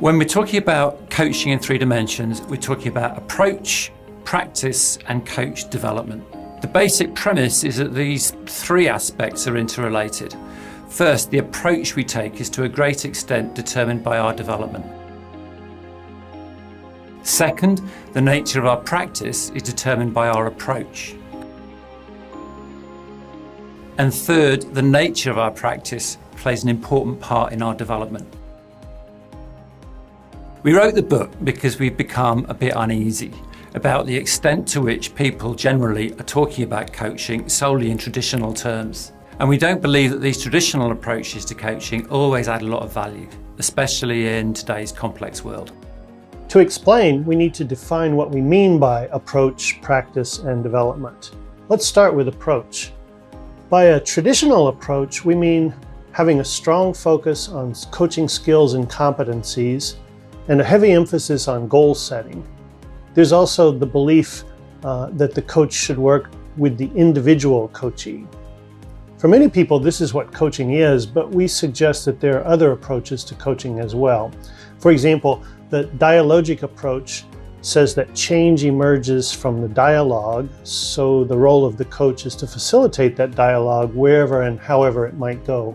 When we're talking about coaching in three dimensions, we're talking about approach, practice, and coach development. The basic premise is that these three aspects are interrelated. First, the approach we take is to a great extent determined by our development. Second, the nature of our practice is determined by our approach. And third, the nature of our practice plays an important part in our development. We wrote the book because we've become a bit uneasy about the extent to which people generally are talking about coaching solely in traditional terms. And we don't believe that these traditional approaches to coaching always add a lot of value, especially in today's complex world. To explain, we need to define what we mean by approach, practice, and development. Let's start with approach. By a traditional approach, we mean having a strong focus on coaching skills and competencies and a heavy emphasis on goal setting. There's also the belief that the coach should work with the individual coachee. For many people, this is what coaching is, but we suggest that there are other approaches to coaching as well. For example, the dialogic approach says that change emerges from the dialogue, so the role of the coach is to facilitate that dialogue wherever and however it might go.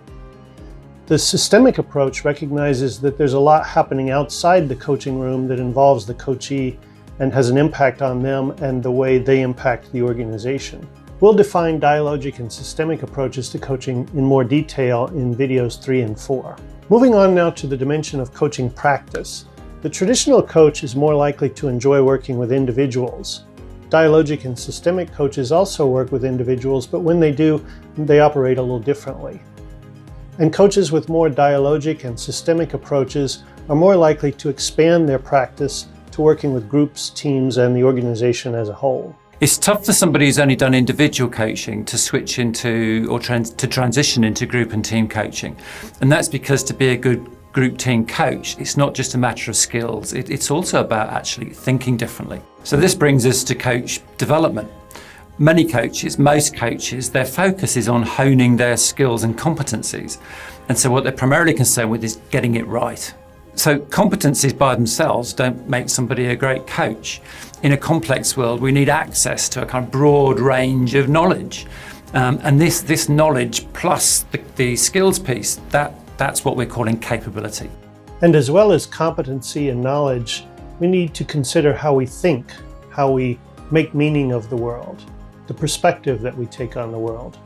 The systemic approach recognizes that there's a lot happening outside the coaching room that involves the coachee and has an impact on them and the way they impact the organization. We'll define dialogic and systemic approaches to coaching in more detail in videos 3 and 4. Moving on now to the dimension of coaching practice. The traditional coach is more likely to enjoy working with individuals. Dialogic and systemic coaches also work with individuals, but when they do, they operate a little differently. And coaches with more dialogic and systemic approaches are more likely to expand their practice to working with groups, teams, and the organization as a whole. It's tough for somebody who's only done individual coaching to switch into or to transition into group and team coaching. And that's because to be a good group team coach, it's not just a matter of skills, it's also about actually thinking differently. So this brings us to coach development. Many coaches, most coaches, their focus is on honing their skills and competencies. And so what they're primarily concerned with is getting it right. So competencies by themselves don't make somebody a great coach. In a complex world, we need access to a kind of broad range of knowledge. And this knowledge plus the skills piece, that's what we're calling capability. And as well as competency and knowledge, we need to consider how we think, how we make meaning of the world, the perspective that we take on the world.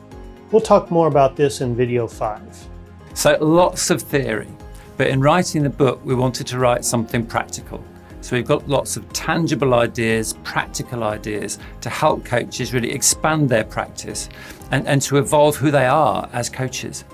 We'll talk more about this in video 5. So lots of theory, but in writing the book, we wanted to write something practical. So we've got lots of tangible ideas, practical ideas to help coaches really expand their practice and to evolve who they are as coaches.